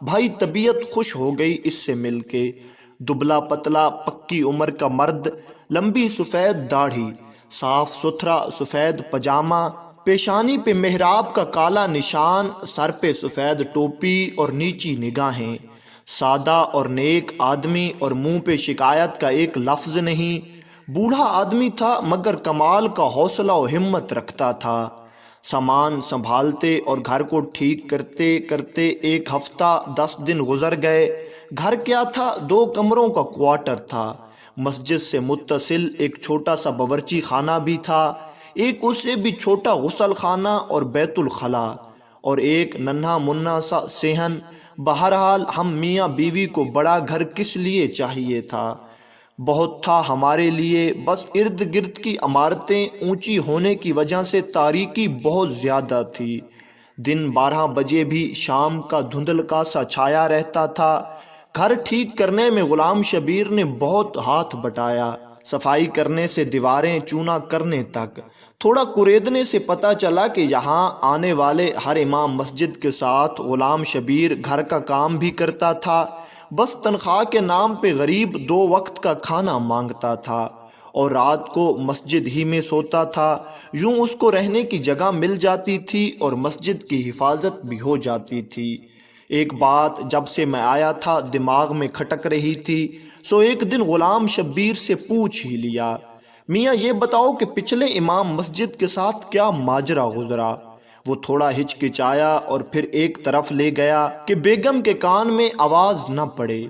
بھائی طبیعت خوش ہو گئی اس سے مل کے۔ دبلا پتلا پکی عمر کا مرد، لمبی سفید داڑھی، صاف ستھرا سفید پجامہ، پیشانی پہ محراب کا کالا نشان، سر پہ سفید ٹوپی اور نیچی نگاہیں۔ سادہ اور نیک آدمی اور منہ پہ شکایت کا ایک لفظ نہیں۔ بوڑھا آدمی تھا مگر کمال کا حوصلہ و ہمت رکھتا تھا۔ سامان سنبھالتے اور گھر کو ٹھیک کرتے کرتے 1 ہفتہ 10 دن گزر گئے۔ گھر کیا تھا، 2 کمروں کا کوارٹر تھا۔ مسجد سے متصل ایک چھوٹا سا باورچی خانہ بھی تھا، ایک اس سے بھی چھوٹا غسل خانہ اور بیت الخلاء، اور ایک ننھا منا سا صحن۔ بہرحال ہم میاں بیوی کو بڑا گھر کس لیے چاہیے تھا؟ بہت تھا ہمارے لیے، بس ارد گرد کی عمارتیں اونچی ہونے کی وجہ سے تاریکی بہت زیادہ تھی۔ دن 12 بجے بھی شام کا دھندلکا سا چھایا رہتا تھا۔ گھر ٹھیک کرنے میں غلام شبیر نے بہت ہاتھ بٹایا، صفائی کرنے سے دیواریں چونا کرنے تک۔ تھوڑا کریدنے سے پتہ چلا کہ یہاں آنے والے ہر امام مسجد کے ساتھ غلام شبیر گھر کا کام بھی کرتا تھا، بس تنخواہ کے نام پہ غریب 2 وقت کا کھانا مانگتا تھا اور رات کو مسجد ہی میں سوتا تھا۔ یوں اس کو رہنے کی جگہ مل جاتی تھی اور مسجد کی حفاظت بھی ہو جاتی تھی۔ ایک بات جب سے میں آیا تھا دماغ میں کھٹک رہی تھی، سو ایک دن غلام شبیر سے پوچھ ہی لیا، میاں یہ بتاؤ کہ پچھلے امام مسجد کے ساتھ کیا ماجرا گزرا؟ وہ تھوڑا ہچکچایا اور پھر ایک طرف لے گیا کہ بیگم کے کان میں آواز نہ پڑے۔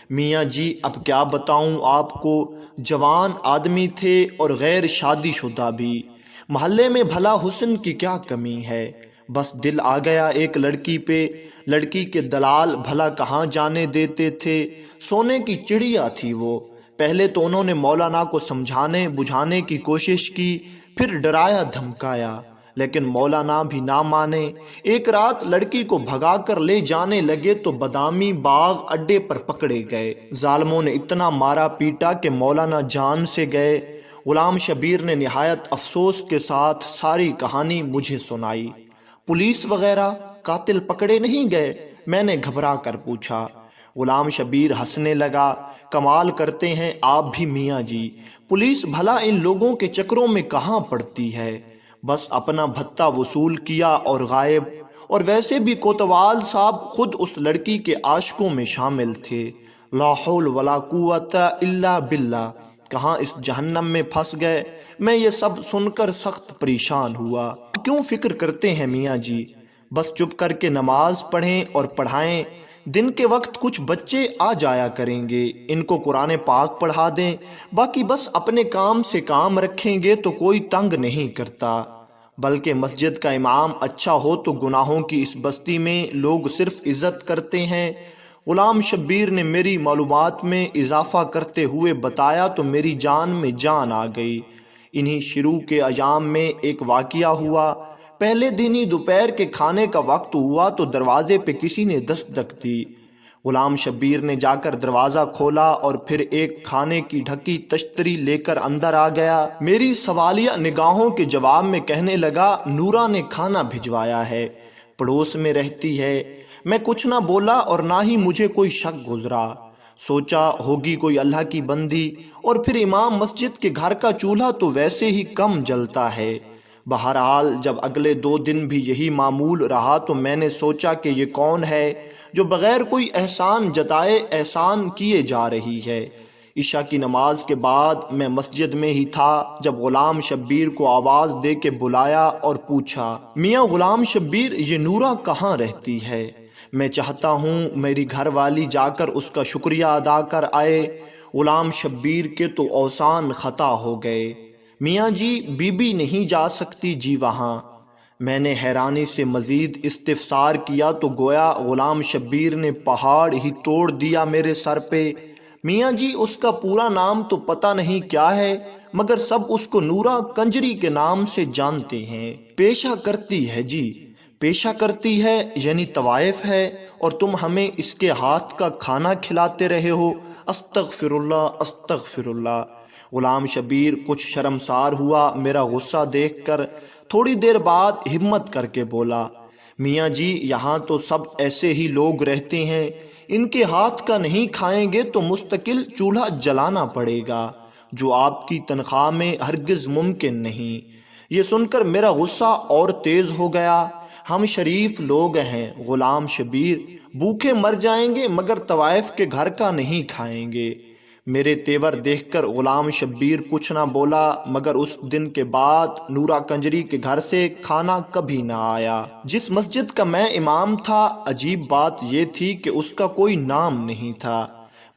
میاں جی اب کیا بتاؤں آپ کو، جوان آدمی تھے اور غیر شادی شدہ بھی، محلے میں بھلا حسن کی کیا کمی ہے، بس دل آ گیا ایک لڑکی پہ۔ لڑکی کے دلال بھلا کہاں جانے دیتے تھے، سونے کی چڑیا تھی وہ۔ پہلے تو انہوں نے مولانا کو سمجھانے بجھانے کی کوشش کی، پھر ڈرایا دھمکایا، لیکن مولانا بھی نہ مانے۔ ایک رات لڑکی کو بھگا کر لے جانے لگے تو بادامی باغ اڈے پر پکڑے گئے۔ ظالموں نے اتنا مارا پیٹا کہ مولانا جان سے گئے۔ غلام شبیر نے نہایت افسوس کے ساتھ ساری کہانی مجھے سنائی۔ پولیس وغیرہ، قاتل پکڑے نہیں گئے؟ میں نے گھبرا کر پوچھا۔ غلام شبیر ہنسنے لگا، کمال کرتے ہیں آپ بھی میاں جی، پولیس بھلا ان لوگوں کے چکروں میں کہاں پڑتی ہے، بس اپنا بھتہ وصول کیا اور غائب۔ اور ویسے بھی کوتوال صاحب خود اس لڑکی کے عاشقوں میں شامل تھے۔ لا حول ولا قوت الا باللہ، کہاں اس جہنم میں پھنس گئے۔ میں یہ سب سن کر سخت پریشان ہوا۔ کیوں فکر کرتے ہیں میاں جی، بس چپ کر کے نماز پڑھیں اور پڑھائیں۔ دن کے وقت کچھ بچے آ جایا کریں گے، ان کو قرآن پاک پڑھا دیں، باقی بس اپنے کام سے کام رکھیں گے تو کوئی تنگ نہیں کرتا۔ بلکہ مسجد کا امام اچھا ہو تو گناہوں کی اس بستی میں لوگ صرف عزت کرتے ہیں۔ غلام شبیر نے میری معلومات میں اضافہ کرتے ہوئے بتایا تو میری جان میں جان آ گئی۔ انہی شروع کے ایام میں ایک واقعہ ہوا۔ پہلے دن ہی دوپہر کے کھانے کا وقت ہوا تو دروازے پہ کسی نے دستک دی۔ غلام شبیر نے جا کر دروازہ کھولا اور پھر ایک کھانے کی ڈھکی تشتری لے کر اندر آ گیا۔ میری سوالیہ نگاہوں کے جواب میں کہنے لگا، نورا نے کھانا بھجوایا ہے، پڑوس میں رہتی ہے۔ میں کچھ نہ بولا اور نہ ہی مجھے کوئی شک گزرا۔ سوچا ہوگی کوئی اللہ کی بندی، اور پھر امام مسجد کے گھر کا چولہا تو ویسے ہی کم جلتا ہے۔ بہرحال جب اگلے 2 دن بھی یہی معمول رہا تو میں نے سوچا کہ یہ کون ہے جو بغیر کوئی احسان جتائے احسان کیے جا رہی ہے۔ عشاء کی نماز کے بعد میں مسجد میں ہی تھا جب غلام شبیر کو آواز دے کے بلایا اور پوچھا، میاں غلام شبیر، یہ نورا کہاں رہتی ہے؟ میں چاہتا ہوں میری گھر والی جا کر اس کا شکریہ ادا کر آئے۔ غلام شبیر کے تو اوسان خطا ہو گئے۔ میاں جی، بی بی نہیں جا سکتی جی وہاں؟ میں نے حیرانی سے مزید استفسار کیا تو گویا غلام شبیر نے پہاڑ ہی توڑ دیا میرے سر پہ۔ میاں جی، اس کا پورا نام تو پتہ نہیں کیا ہے، مگر سب اس کو نورا کنجری کے نام سے جانتے ہیں۔ پیشہ کرتی ہے جی، پیشہ کرتی ہے یعنی طوائف ہے، اور تم ہمیں اس کے ہاتھ کا کھانا کھلاتے رہے ہو۔ استغفر اللہ استغفر اللہ۔ غلام شبیر کچھ شرمسار ہوا میرا غصہ دیکھ کر۔ تھوڑی دیر بعد ہمت کر کے بولا، میاں جی یہاں تو سب ایسے ہی لوگ رہتے ہیں، ان کے ہاتھ کا نہیں کھائیں گے تو مستقل چولہا جلانا پڑے گا، جو آپ کی تنخواہ میں ہرگز ممکن نہیں۔ یہ سن کر میرا غصہ اور تیز ہو گیا۔ ہم شریف لوگ ہیں غلام شبیر، بھوکے مر جائیں گے مگر طوائف کے گھر کا نہیں کھائیں گے۔ میرے تیور دیکھ کر غلام شبیر کچھ نہ بولا، مگر اس دن کے بعد نورا کنجری کے گھر سے کھانا کبھی نہ آیا۔ جس مسجد کا میں امام تھا، عجیب بات یہ تھی کہ اس کا کوئی نام نہیں تھا،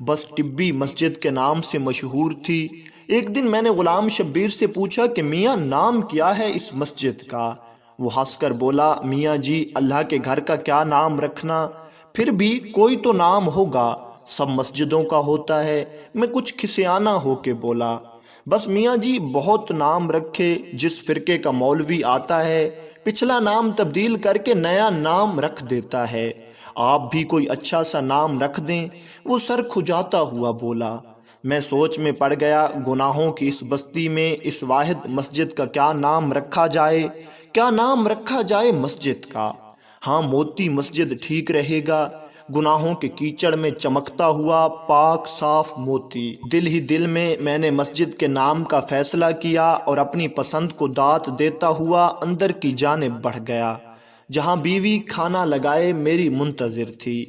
بس ٹبی مسجد کے نام سے مشہور تھی۔ ایک دن میں نے غلام شبیر سے پوچھا کہ میاں نام کیا ہے اس مسجد کا؟ وہ ہنس کر بولا، میاں جی اللہ کے گھر کا کیا نام رکھنا، پھر بھی کوئی تو نام ہوگا، سب مسجدوں کا ہوتا ہے۔ میں کچھ کھسیانہ ہو کے بولا، بس میاں جی بہت نام رکھے، جس فرقے کا مولوی آتا ہے پچھلا نام تبدیل کر کے نیا نام رکھ دیتا ہے، آپ بھی کوئی اچھا سا نام رکھ دیں۔ وہ سر کھجاتا ہوا بولا۔ میں سوچ میں پڑ گیا، گناہوں کی اس بستی میں اس واحد مسجد کا کیا نام رکھا جائے؟ کیا نام رکھا جائے مسجد کا؟ ہاں موتی مسجد ٹھیک رہے گا، گناہوں کے کیچڑ میں چمکتا ہوا پاک صاف موتی۔ دل ہی دل میں نے مسجد کے نام کا فیصلہ کیا اور اپنی پسند کو داد دیتا ہوا اندر کی جانب بڑھ گیا، جہاں بیوی کھانا لگائے میری منتظر تھی۔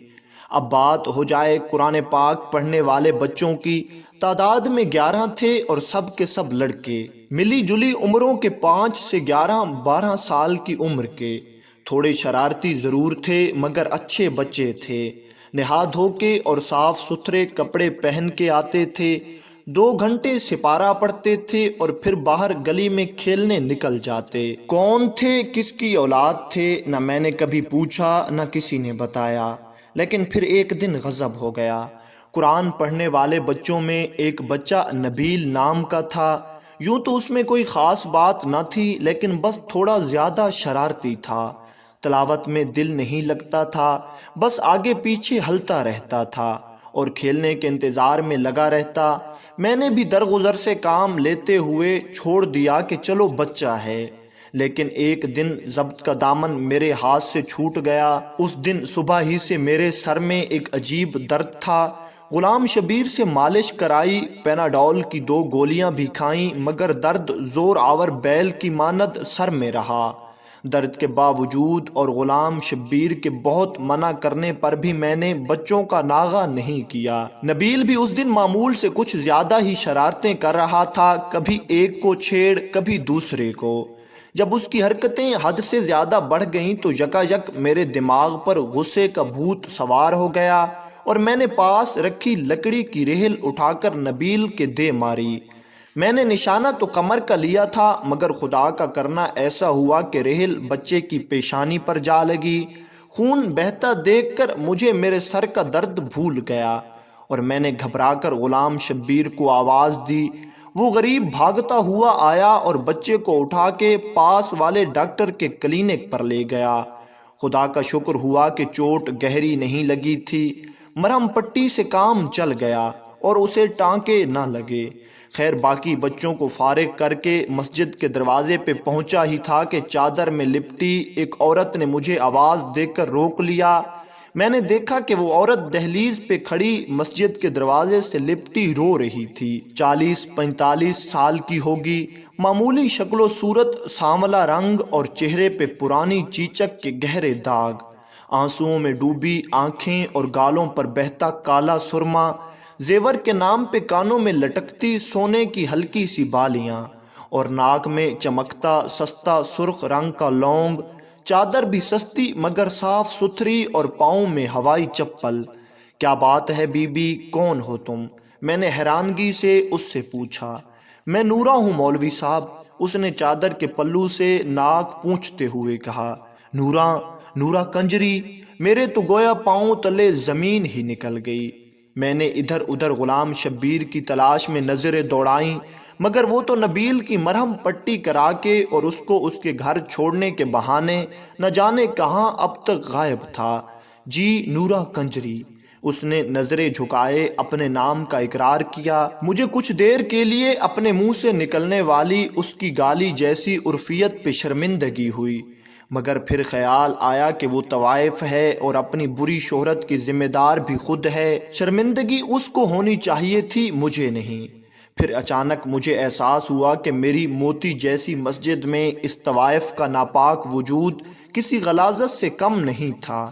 اب بات ہو جائے قرآن پاک پڑھنے والے بچوں کی۔ تعداد میں 11 تھے اور سب کے سب لڑکے، ملی جلی عمروں کے 5 سے 11-12 سال کی عمر کے۔ تھوڑے شرارتی ضرور تھے مگر اچھے بچے تھے، نہا دھو کے اور صاف ستھرے کپڑے پہن کے آتے تھے۔ 2 گھنٹے سپارہ پڑھتے تھے اور پھر باہر گلی میں کھیلنے نکل جاتے۔ کون تھے، کس کی اولاد تھے، نہ میں نے کبھی پوچھا نہ کسی نے بتایا۔ لیکن پھر ایک دن غضب ہو گیا۔ قرآن پڑھنے والے بچوں میں ایک بچہ نبیل نام کا تھا۔ یوں تو اس میں کوئی خاص بات نہ تھی، لیکن بس تھوڑا زیادہ شرارتی تھا۔ تلاوت میں دل نہیں لگتا تھا، بس آگے پیچھے ہلتا رہتا تھا اور کھیلنے کے انتظار میں لگا رہتا۔ میں نے بھی درگزر سے کام لیتے ہوئے چھوڑ دیا کہ چلو بچہ ہے، لیکن ایک دن ضبط کا دامن میرے ہاتھ سے چھوٹ گیا۔ اس دن صبح ہی سے میرے سر میں ایک عجیب درد تھا۔ غلام شبیر سے مالش کرائی، پیناڈول کی 2 گولیاں بھی کھائیں، مگر درد زور آور بیل کی مانند سر میں رہا۔ درد کے باوجود اور غلام شبیر کے بہت منع کرنے پر بھی میں نے بچوں کا ناغہ نہیں کیا۔ نبیل بھی اس دن معمول سے کچھ زیادہ ہی شرارتیں کر رہا تھا، کبھی ایک کو چھیڑ کبھی دوسرے کو۔ جب اس کی حرکتیں حد سے زیادہ بڑھ گئیں تو یکایک میرے دماغ پر غصے کا بھوت سوار ہو گیا اور میں نے پاس رکھی لکڑی کی ریہل اٹھا کر نبیل کے دے ماری۔ میں نے نشانہ تو کمر کا لیا تھا، مگر خدا کا کرنا ایسا ہوا کہ ریہل بچے کی پیشانی پر جا لگی۔ خون بہتا دیکھ کر مجھے میرے سر کا درد بھول گیا اور میں نے گھبرا کر غلام شبیر کو آواز دی۔ وہ غریب بھاگتا ہوا آیا اور بچے کو اٹھا کے پاس والے ڈاکٹر کے کلینک پر لے گیا۔ خدا کا شکر ہوا کہ چوٹ گہری نہیں لگی تھی، مرہم پٹی سے کام چل گیا اور اسے ٹانکے نہ لگے۔ خیر باقی بچوں کو فارغ کر کے مسجد کے دروازے پہ پہنچا ہی تھا کہ چادر میں لپٹی ایک عورت نے مجھے آواز دے کر روک لیا۔ میں نے دیکھا کہ وہ عورت دہلیز پہ کھڑی مسجد کے دروازے سے لپٹی رو رہی تھی۔ 40-45 سال کی ہوگی، معمولی شکل و صورت، سانولا رنگ اور چہرے پہ پرانی چیچک کے گہرے داغ، آنسوؤں میں ڈوبی آنکھیں اور گالوں پر بہتا کالا سرما، زیور کے نام پہ کانوں میں لٹکتی سونے کی ہلکی سی بالیاں اور ناک میں چمکتا سستا سرخ رنگ کا لونگ، چادر بھی سستی مگر صاف ستھری اور پاؤں میں ہوائی چپل۔ کیا بات ہے بی بی، کون ہو تم؟ میں نے حیرانگی سے اس سے پوچھا۔ میں نورا ہوں مولوی صاحب، اس نے چادر کے پلو سے ناک پونچھتے ہوئے کہا۔ نورا، نورا کنجری، میرے تو گویا پاؤں تلے زمین ہی نکل گئی۔ میں نے ادھر ادھر غلام شبیر کی تلاش میں نظریں دوڑائیں، مگر وہ تو نبیل کی مرہم پٹی کرا کے اور اس کو اس کے گھر چھوڑنے کے بہانے نہ جانے کہاں اب تک غائب تھا۔ جی نورا کنجری، اس نے نظریں جھکائے اپنے نام کا اقرار کیا۔ مجھے کچھ دیر کے لیے اپنے منہ سے نکلنے والی اس کی گالی جیسی عرفیت پہ شرمندگی ہوئی، مگر پھر خیال آیا کہ وہ طوائف ہے اور اپنی بری شہرت کی ذمہ دار بھی خود ہے، شرمندگی اس کو ہونی چاہیے تھی، مجھے نہیں۔ پھر اچانک مجھے احساس ہوا کہ میری موتی جیسی مسجد میں اس طوائف کا ناپاک وجود کسی غلاظت سے کم نہیں تھا۔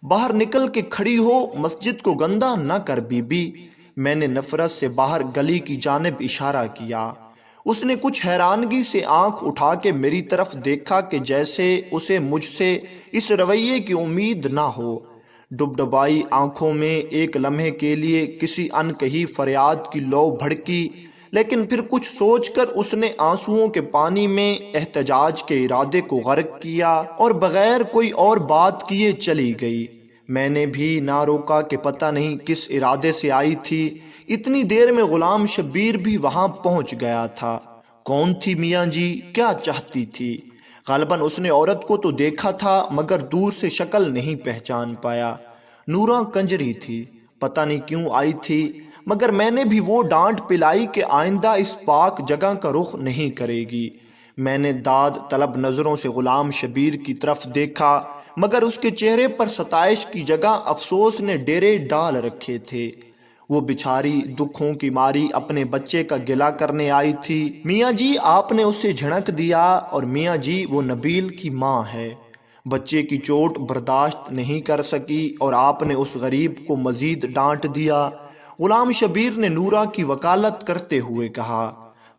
باہر نکل کے کھڑی ہو، مسجد کو گندہ نہ کر بی بی۔ میں نے نفرت سے باہر گلی کی جانب اشارہ کیا۔ اس نے کچھ حیرانگی سے آنکھ اٹھا کے میری طرف دیکھا کہ جیسے اسے مجھ سے اس رویے کی امید نہ ہو۔ ڈبڈبائی آنکھوں میں ایک لمحے کے لیے کسی انکہی فریاد کی لو بھڑکی، لیکن پھر کچھ سوچ کر اس نے آنسوؤں کے پانی میں احتجاج کے ارادے کو غرق کیا اور بغیر کوئی اور بات کیے چلی گئی۔ میں نے بھی نہ روکا کہ پتہ نہیں کس ارادے سے آئی تھی۔ اتنی دیر میں غلام شبیر بھی وہاں پہنچ گیا تھا۔ کون تھی میاں جی؟ کیا چاہتی تھی؟ غالباً اس نے عورت کو تو دیکھا تھا مگر دور سے شکل نہیں پہچان پایا۔ نورا کنجری تھی، پتہ نہیں کیوں آئی تھی، مگر میں نے بھی وہ ڈانٹ پلائی کہ آئندہ اس پاک جگہ کا رخ نہیں کرے گی۔ میں نے داد طلب نظروں سے غلام شبیر کی طرف دیکھا، مگر اس کے چہرے پر ستائش کی جگہ افسوس نے ڈیرے ڈال رکھے تھے۔ وہ بیچاری دکھوں کی ماری اپنے بچے کا گلہ کرنے آئی تھی۔ میاں جی آپ نے اسے جھڑک دیا، اور میاں جی وہ نبیل کی ماں ہے۔ بچے کی چوٹ برداشت نہیں کر سکی اور آپ نے اس غریب کو مزید ڈانٹ دیا۔ غلام شبیر نے نورا کی وکالت کرتے ہوئے کہا،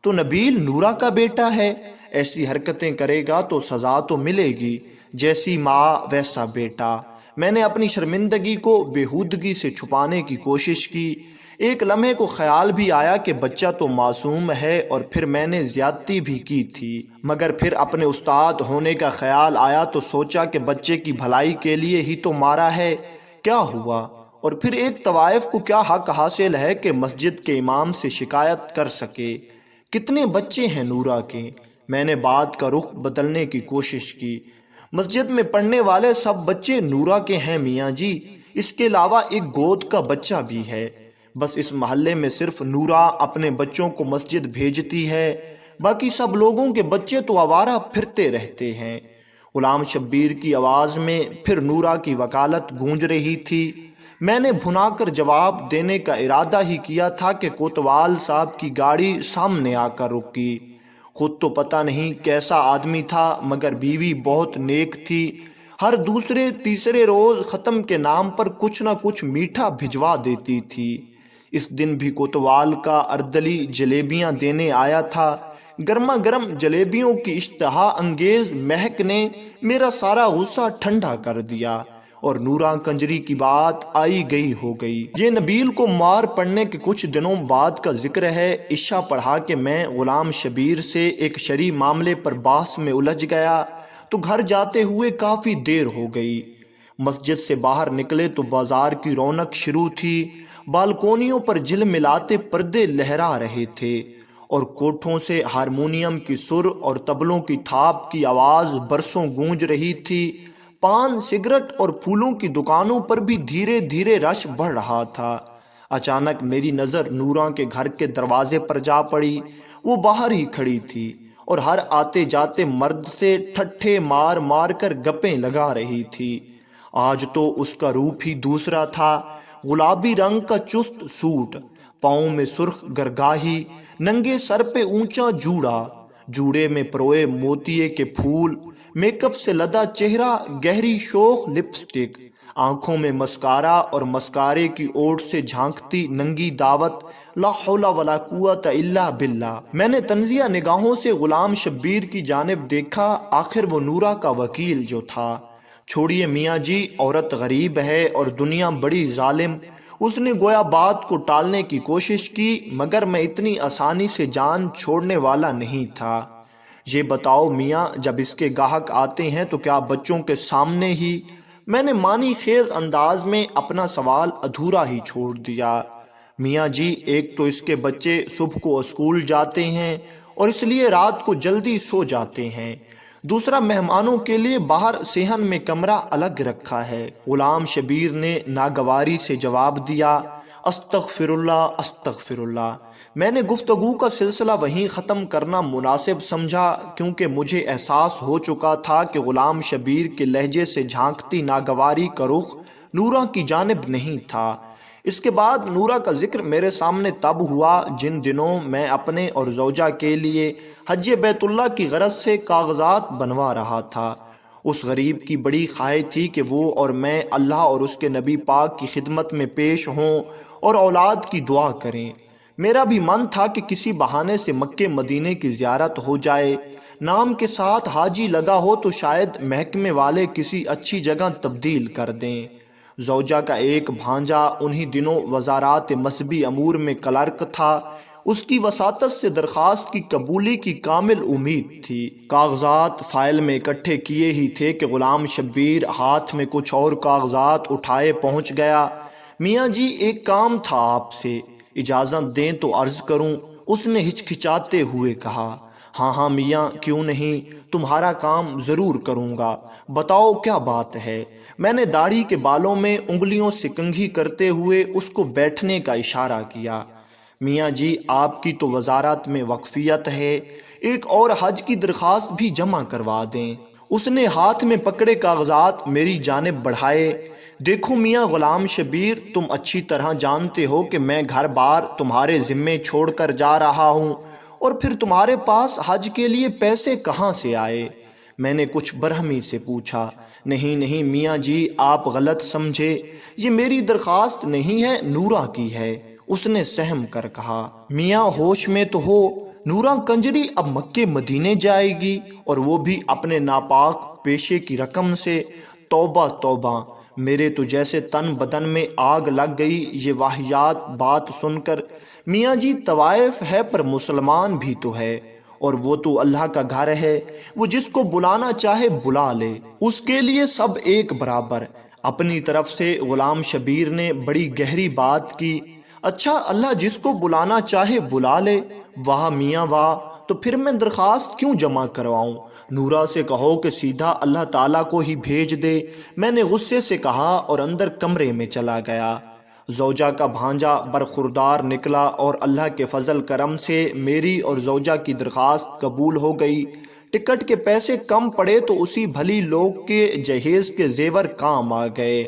تو نبیل نورا کا بیٹا ہے، ایسی حرکتیں کرے گا تو سزا تو ملے گی، جیسی ماں ویسا بیٹا۔ میں نے اپنی شرمندگی کو بےہودگی سے چھپانے کی کوشش کی۔ ایک لمحے کو خیال بھی آیا کہ بچہ تو معصوم ہے اور پھر میں نے زیادتی بھی کی تھی، مگر پھر اپنے استاد ہونے کا خیال آیا تو سوچا کہ بچے کی بھلائی کے لیے ہی تو مارا ہے، کیا ہوا؟ اور پھر ایک طوائف کو کیا حق حاصل ہے کہ مسجد کے امام سے شکایت کر سکے؟ کتنے بچے ہیں نورا کے؟ میں نے بات کا رخ بدلنے کی کوشش کی۔ مسجد میں پڑھنے والے سب بچے نورا کے ہیں میاں جی، اس کے علاوہ ایک گود کا بچہ بھی ہے۔ بس اس محلے میں صرف نورا اپنے بچوں کو مسجد بھیجتی ہے، باقی سب لوگوں کے بچے تو آوارہ پھرتے رہتے ہیں۔ غلام شبیر کی آواز میں پھر نورا کی وکالت گونج رہی تھی۔ میں نے بھنا کر جواب دینے کا ارادہ ہی کیا تھا کہ کوتوال صاحب کی گاڑی سامنے آ کر رکی۔ خود تو پتہ نہیں کیسا آدمی تھا، مگر بیوی بہت نیک تھی۔ ہر دوسرے تیسرے روز ختم کے نام پر کچھ نہ کچھ میٹھا بھجوا دیتی تھی۔ اس دن بھی کوتوال کا اردلی جلیبیاں دینے آیا تھا۔ گرما گرم جلیبیوں کی اشتہا انگیز مہک نے میرا سارا غصہ ٹھنڈا کر دیا، اور نورا کنجری کی بات آئی گئی ہو گئی۔ یہ نبیل کو مار پڑنے کے کچھ دنوں بعد کا ذکر ہے۔ عشاء پڑھا کہ میں غلام شبیر سے ایک شرعی معاملے پر بحث میں الجھ گیا تو گھر جاتے ہوئے کافی دیر ہو گئی۔ مسجد سے باہر نکلے تو بازار کی رونق شروع تھی۔ بالکونیوں پر جھلملاتے پردے لہرا رہے تھے، اور کوٹھوں سے ہارمونیم کی سر اور طبلوں کی تھاپ کی آواز برسوں گونج رہی تھی۔ پان، سگریٹ اور پھولوں کی دکانوں پر بھی دھیرے دھیرے رش بڑھ رہا تھا۔ اچانک میری نظر نورا کے گھر کے دروازے پر جا پڑی۔ وہ باہر ہی کھڑی تھی اور ہر آتے جاتے مرد سے ٹھٹھے مار مار کر گپیں لگا رہی تھی۔ آج تو اس کا روپ ہی دوسرا تھا۔ گلابی رنگ کا چست سوٹ، پاؤں میں سرخ گرگاہی، ننگے سر پہ اونچا جوڑا، جوڑے میں پروئے موتیے کے پھول، میک اپ سے لدا چہرہ، گہری شوخ لپسٹک، آنکھوں میں مسکارا اور مسکارے کی اوٹ سے جھانکتی ننگی دعوت، لا حول ولا قوت الا باللہ۔ میں نے تنزیہ نگاہوں سے غلام شبیر کی جانب دیکھا۔ آخر وہ نورا کا وکیل جو تھا۔ چھوڑیے میاں جی، عورت غریب ہے اور دنیا بڑی ظالم۔ اس نے گویا بات کو ٹالنے کی کوشش کی، مگر میں اتنی آسانی سے جان چھوڑنے والا نہیں تھا۔ یہ بتاؤ میاں، جب اس کے گاہک آتے ہیں تو کیا بچوں کے سامنے ہی؟ میں نے معنی خیز انداز میں اپنا سوال ادھورا ہی چھوڑ دیا۔ میاں جی، ایک تو اس کے بچے صبح کو اسکول جاتے ہیں اور اس لیے رات کو جلدی سو جاتے ہیں، دوسرا مہمانوں کے لیے باہر صحن میں کمرہ الگ رکھا ہے۔ غلام شبیر نے ناگواری سے جواب دیا، استغفراللہ استغفراللہ۔ میں نے گفتگو کا سلسلہ وہیں ختم کرنا مناسب سمجھا، کیونکہ مجھے احساس ہو چکا تھا کہ غلام شبیر کے لہجے سے جھانکتی ناگواری کا رخ نورہ کی جانب نہیں تھا۔ اس کے بعد نورہ کا ذکر میرے سامنے تب ہوا جن دنوں میں اپنے اور زوجہ کے لیے حج بیت اللہ کی غرض سے کاغذات بنوا رہا تھا۔ اس غریب کی بڑی خواہش تھی کہ وہ اور میں اللہ اور اس کے نبی پاک کی خدمت میں پیش ہوں اور اولاد کی دعا کریں۔ میرا بھی من تھا کہ کسی بہانے سے مکے مدینے کی زیارت ہو جائے، نام کے ساتھ حاجی لگا ہو تو شاید محکمے والے کسی اچھی جگہ تبدیل کر دیں۔ زوجہ کا ایک بھانجا انہی دنوں وزارات مذہبی امور میں کلرک تھا، اس کی وساطت سے درخواست کی قبولی کی کامل امید تھی۔ کاغذات فائل میں اکٹھے کیے ہی تھے کہ غلام شبیر ہاتھ میں کچھ اور کاغذات اٹھائے پہنچ گیا۔ میاں جی ایک کام تھا آپ سے، اجازت دیں تو عرض کروں؟ اس نے ہچکچاتے ہوئے کہا۔ ہاں ہاں میاں، کیوں نہیں، تمہارا کام ضرور کروں گا، بتاؤ کیا بات ہے؟ میں نے داڑھی کے بالوں میں انگلیوں سے کنگھی کرتے ہوئے اس کو بیٹھنے کا اشارہ کیا۔ میاں جی آپ کی تو وزارت میں وقفیت ہے، ایک اور حج کی درخواست بھی جمع کروا دیں۔ اس نے ہاتھ میں پکڑے کاغذات میری جانب بڑھائے۔ دیکھو میاں غلام شبیر، تم اچھی طرح جانتے ہو کہ میں گھر بار تمہارے ذمے چھوڑ کر جا رہا ہوں، اور پھر تمہارے پاس حج کے لیے پیسے کہاں سے آئے؟ میں نے کچھ برہمی سے پوچھا۔ نہیں نہیں میاں جی، آپ غلط سمجھے، یہ میری درخواست نہیں ہے، نورہ کی ہے، اس نے سہم کر کہا۔ میاں ہوش میں تو ہو، نورہ کنجری اب مکے مدینے جائے گی، اور وہ بھی اپنے ناپاک پیشے کی رقم سے؟ توبہ توبہ، میرے تو جیسے تن بدن میں آگ لگ گئی یہ واہیات بات سن کر۔ میاں جی طوائف ہے پر مسلمان بھی تو ہے، اور وہ تو اللہ کا گھر ہے، وہ جس کو بلانا چاہے بلا لے، اس کے لیے سب ایک برابر۔ اپنی طرف سے غلام شبیر نے بڑی گہری بات کی۔ اچھا اللہ جس کو بلانا چاہے بلا لے؟ واہ میاں واہ، تو پھر میں درخواست کیوں جمع کرواؤں؟ نورہ سے کہو کہ سیدھا اللہ تعالیٰ کو ہی بھیج دے، میں نے غصے سے کہا اور اندر کمرے میں چلا گیا۔ زوجہ کا بھانجا برخوردار نکلا اور اللہ کے فضل کرم سے میری اور زوجہ کی درخواست قبول ہو گئی۔ ٹکٹ کے پیسے کم پڑے تو اسی بھلی لوگ کے جہیز کے زیور کام آ گئے۔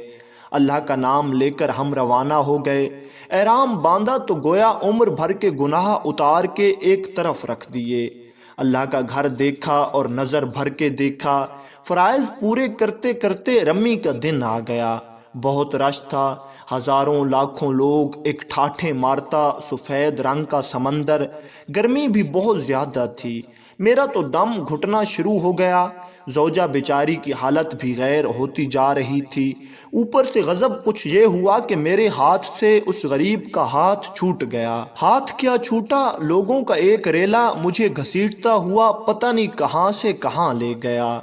اللہ کا نام لے کر ہم روانہ ہو گئے۔ احرام باندھا تو گویا عمر بھر کے گناہ اتار کے ایک طرف رکھ دیے۔ اللہ کا گھر دیکھا اور نظر بھر کے دیکھا۔ فرائض پورے کرتے کرتے رمی کا دن آ گیا۔ بہت رش تھا، ہزاروں لاکھوں لوگ ایک ٹھاٹھے مارتا سفید رنگ کا سمندر، گرمی بھی بہت زیادہ تھی۔ میرا تو دم گھٹنا شروع ہو گیا۔ زوجہ بیچاری کی حالت بھی غیر ہوتی جا رہی تھی۔ اوپر سے غضب کچھ یہ ہوا کہ میرے ہاتھ سے اس غریب کا ہاتھ چھوٹ گیا۔ ہاتھ کیا چھوٹا، لوگوں کا ایک ریلا مجھے گھسیٹتا ہوا پتہ نہیں کہاں سے کہاں لے گیا۔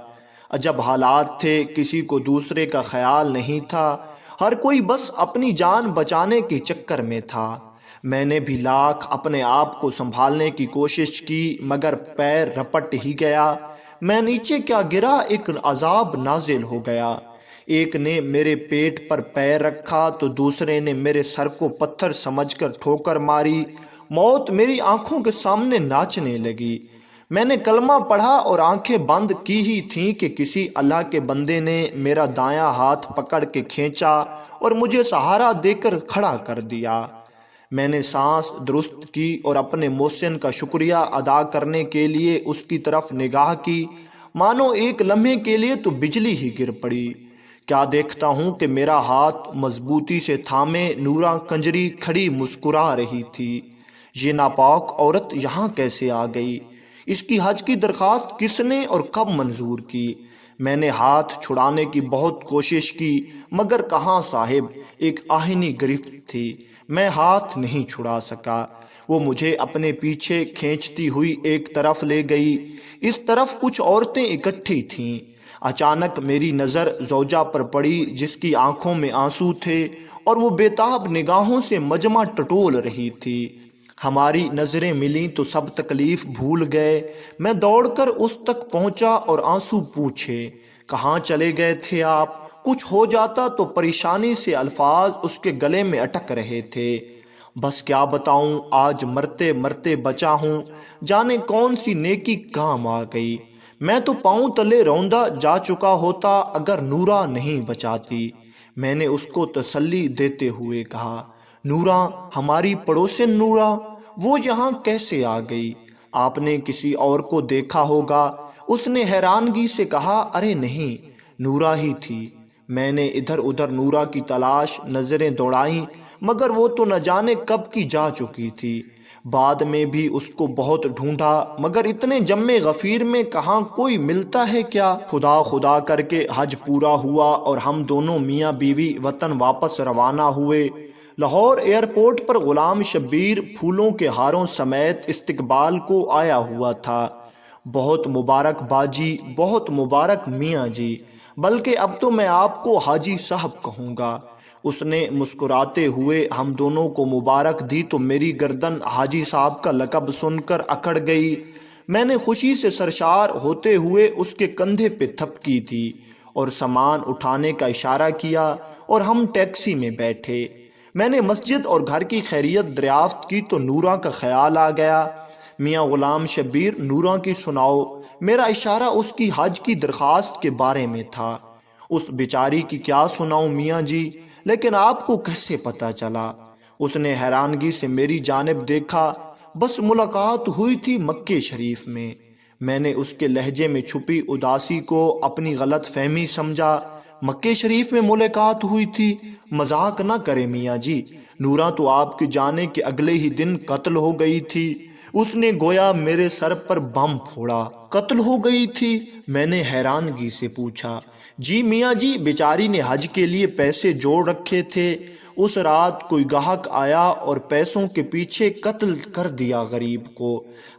عجب حالات تھے، کسی کو دوسرے کا خیال نہیں تھا، ہر کوئی بس اپنی جان بچانے کے چکر میں تھا۔ میں نے بھی لاکھ اپنے آپ کو سنبھالنے کی کوشش کی، مگر پیر رپٹ ہی گیا۔ میں نیچے کیا گرا، ایک عذاب نازل ہو گیا۔ ایک نے میرے پیٹ پر پیر رکھا تو دوسرے نے میرے سر کو پتھر سمجھ کر ٹھوکر ماری۔ موت میری آنکھوں کے سامنے ناچنے لگی۔ میں نے کلمہ پڑھا اور آنکھیں بند کی ہی تھیں کہ کسی اللہ کے بندے نے میرا دایاں ہاتھ پکڑ کے کھینچا اور مجھے سہارا دے کر کھڑا کر دیا۔ میں نے سانس درست کی اور اپنے محسن کا شکریہ ادا کرنے کے لیے اس کی طرف نگاہ کی، مانو ایک لمحے کے لیے تو بجلی ہی گر پڑی۔ کیا دیکھتا ہوں کہ میرا ہاتھ مضبوطی سے تھامے نورہ کنجری کھڑی مسکرا رہی تھی۔ یہ ناپاک عورت یہاں کیسے آ گئی؟ اس کی حج کی درخواست کس نے اور کب منظور کی؟ میں نے ہاتھ چھڑانے کی بہت کوشش کی، مگر کہاں صاحب، ایک آہنی گرفت تھی، میں ہاتھ نہیں چھڑا سکا۔ وہ مجھے اپنے پیچھے کھینچتی ہوئی ایک طرف لے گئی۔ اس طرف کچھ عورتیں اکٹھی تھیں۔ اچانک میری نظر زوجہ پر پڑی جس کی آنکھوں میں آنسو تھے اور وہ بےتاب نگاہوں سے مجمع ٹٹول رہی تھی۔ ہماری نظریں ملیں تو سب تکلیف بھول گئے۔ میں دوڑ کر اس تک پہنچا اور آنسو پوچھے، کہاں چلے گئے تھے آپ؟ کچھ ہو جاتا تو پریشانی سے الفاظ اس کے گلے میں اٹک رہے تھے۔ بس کیا بتاؤں، آج مرتے مرتے بچا ہوں، جانے کون سی نیکی کام آ گئی۔ میں تو پاؤں تلے روندا جا چکا ہوتا اگر نورا نہیں بچاتی۔ میں نے اس کو تسلی دیتے ہوئے کہا، نورا، ہماری پڑوسن نورا، وہ یہاں کیسے آ گئی؟ آپ نے کسی اور کو دیکھا ہوگا۔ اس نے حیرانگی سے کہا، ارے نہیں، نورا ہی تھی۔ میں نے ادھر ادھر نورا کی تلاش نظریں دوڑائیں، مگر وہ تو نہ جانے کب کی جا چکی تھی۔ بعد میں بھی اس کو بہت ڈھونڈا، مگر اتنے جمع غفیر میں کہاں کوئی ملتا ہے کیا۔ خدا خدا کر کے حج پورا ہوا اور ہم دونوں میاں بیوی وطن واپس روانہ ہوئے۔ لاہور ایئرپورٹ پر غلام شبیر پھولوں کے ہاروں سمیت استقبال کو آیا ہوا تھا۔ بہت مبارک باجی، بہت مبارک میاں جی، بلکہ اب تو میں آپ کو حاجی صاحب کہوں گا۔ اس نے مسکراتے ہوئے ہم دونوں کو مبارک دی تو میری گردن حاجی صاحب کا لقب سن کر اکڑ گئی۔ میں نے خوشی سے سرشار ہوتے ہوئے اس کے کندھے پہ تھپکی دی اور سامان اٹھانے کا اشارہ کیا اور ہم ٹیکسی میں بیٹھے۔ میں نے مسجد اور گھر کی خیریت دریافت کی تو نورا کا خیال آ گیا۔ میاں غلام شبیر، نورا کی سناؤ۔ میرا اشارہ اس کی حج کی درخواست کے بارے میں تھا۔ اس بیچاری کی کیا سناؤں میاں جی، لیکن آپ کو کیسے پتہ چلا؟ اس نے حیرانگی سے میری جانب دیکھا۔ بس ملاقات ہوئی تھی مکے شریف میں۔ میں نے اس کے لہجے میں چھپی اداسی کو اپنی غلط فہمی سمجھا۔ مکے شریف میں ملاقات ہوئی تھی؟ مذاق نہ کرے میاں جی، نورا تو آپ کے جانے کے اگلے ہی دن قتل ہو گئی تھی۔ اس نے گویا میرے سر پر بم پھوڑا۔ قتل ہو گئی تھی؟ میں نے حیرانگی سے پوچھا۔ جی میاں جی، بیچاری نے حج کے لیے پیسے جوڑ رکھے تھے۔ اس رات کوئی گاہک آیا اور پیسوں کے پیچھے قتل کر دیا غریب کو۔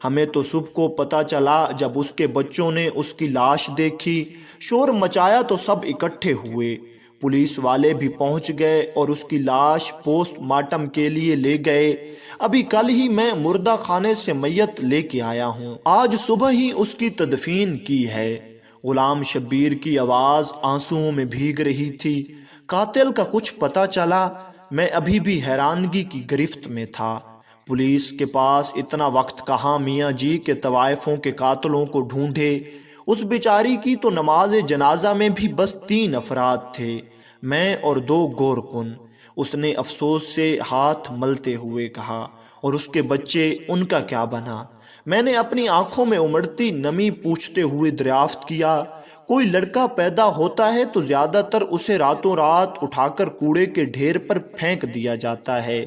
ہمیں تو صبح کو پتہ چلا جب اس کے بچوں نے اس کی لاش دیکھی۔ شور مچایا تو سب اکٹھے ہوئے۔ پولیس والے بھی پہنچ گئے اور اس کی لاش پوسٹ مارٹم کے لیے لے گئے۔ ابھی کل ہی میں مردہ خانے سے میت لے کے آیا ہوں۔ آج صبح ہی اس کی تدفین کی ہے۔ غلام شبیر کی آواز آنسوؤں میں بھیگ رہی تھی۔ قاتل کا کچھ پتہ چلا؟ میں ابھی بھی حیرانگی کی گرفت میں تھا۔ پولیس کے پاس اتنا وقت کہاں میاں جی کے طوائفوں کے قاتلوں کو ڈھونڈے۔ اس بیچاری کی تو نماز جنازہ میں بھی بس 3 افراد تھے، میں اور 2 گورکن۔ اس نے افسوس سے ہاتھ ملتے ہوئے کہا، اور اس کے بچے، ان کا کیا بنا؟ میں نے اپنی آنکھوں میں امڑتی نمی پوچھتے ہوئے دریافت کیا۔ کوئی لڑکا پیدا ہوتا ہے تو زیادہ تر اسے راتوں رات اٹھا کر کوڑے کے ڈھیر پر پھینک دیا جاتا ہے۔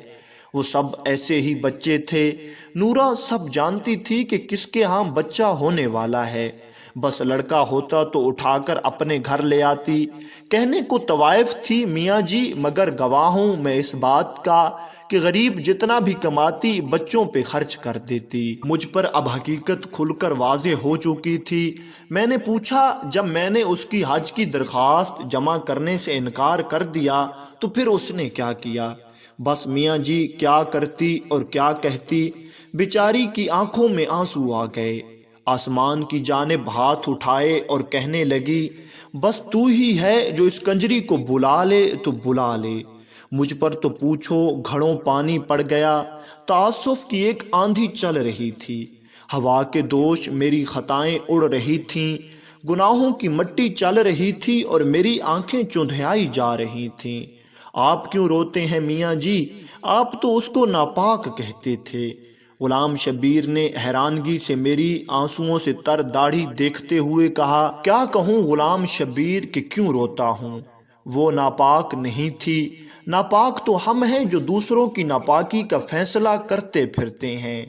وہ سب ایسے ہی بچے تھے۔ نورا سب جانتی تھی کہ کس کے ہاں بچہ ہونے والا ہے۔ بس لڑکا ہوتا تو اٹھا کر اپنے گھر لے آتی۔ کہنے کو طوائف تھی میاں جی، مگر گواہ ہوں میں اس بات کا کہ غریب جتنا بھی کماتی بچوں پہ خرچ کر دیتی۔ مجھ پر اب حقیقت کھل کر واضح ہو چکی تھی۔ میں نے پوچھا، جب میں نے اس کی حج کی درخواست جمع کرنے سے انکار کر دیا تو پھر اس نے کیا کیا؟ بس میاں جی، کیا کرتی اور کیا کہتی؟ بیچاری کی آنکھوں میں آنسو آ گئے۔ آسمان کی جانب ہاتھ اٹھائے اور کہنے لگی، بس تو ہی ہے جو اس کنجری کو بلا لے تو بلا لے۔ مجھ پر تو پوچھو گھڑوں پانی پڑ گیا۔ تعصف کی ایک آندھی چل رہی تھی۔ ہوا کے دوش میری خطائیں اڑ رہی تھیں، گناہوں کی مٹی چل رہی تھی اور میری آنکھیں چندھیائی جا رہی تھیں۔ آپ کیوں روتے ہیں میاں جی؟ آپ تو اس کو ناپاک کہتے تھے۔ غلام شبیر نے حیرانگی سے میری آنسوؤں سے تر داڑھی دیکھتے ہوئے کہا، کیا کہوں غلام شبیر کہ کیوں روتا ہوں؟ وہ ناپاک نہیں تھی۔ ناپاک تو ہم ہیں جو دوسروں کی ناپاکی کا فیصلہ کرتے پھرتے ہیں۔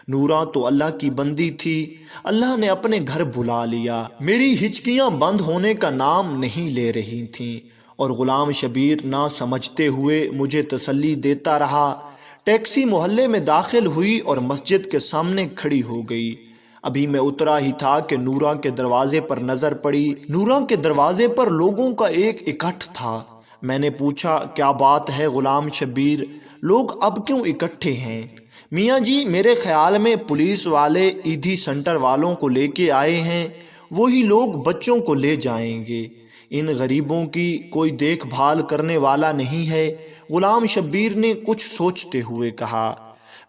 نورا تو اللہ کی بندی تھی، اللہ نے اپنے گھر بلا لیا۔ میری ہچکیاں بند ہونے کا نام نہیں لے رہی تھیں اور غلام شبیر نہ سمجھتے ہوئے مجھے تسلی دیتا رہا۔ ٹیکسی محلے میں داخل ہوئی اور مسجد کے سامنے کھڑی ہو گئی۔ ابھی میں اترا ہی تھا کہ نورا کے دروازے پر نظر پڑی۔ نورا کے دروازے پر لوگوں کا ایک اکٹھ تھا۔ میں نے پوچھا، کیا بات ہے غلام شبیر؟ لوگ اب کیوں اکٹھے ہیں؟ میاں جی، میرے خیال میں پولیس والے ایدھی سینٹر والوں کو لے کے آئے ہیں، وہی لوگ بچوں کو لے جائیں گے۔ ان غریبوں کی کوئی دیکھ بھال کرنے والا نہیں ہے؟ غلام شبیر نے کچھ سوچتے ہوئے کہا۔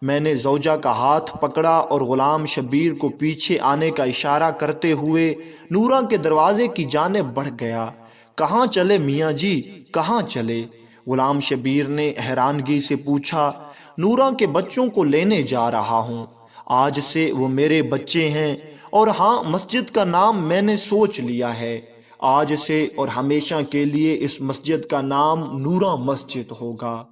میں نے زوجہ کا ہاتھ پکڑا اور غلام شبیر کو پیچھے آنے کا اشارہ کرتے ہوئے نورہ کے دروازے کی جانب بڑھ گیا۔ کہاں چلے میاں جی، کہاں چلے؟ غلام شبیر نے حیرانگی سے پوچھا۔ نورہ کے بچوں کو لینے جا رہا ہوں، آج سے وہ میرے بچے ہیں، اور ہاں، مسجد کا نام میں نے سوچ لیا ہے، آج سے اور ہمیشہ کے لیے اس مسجد کا نام نورہ مسجد ہوگا۔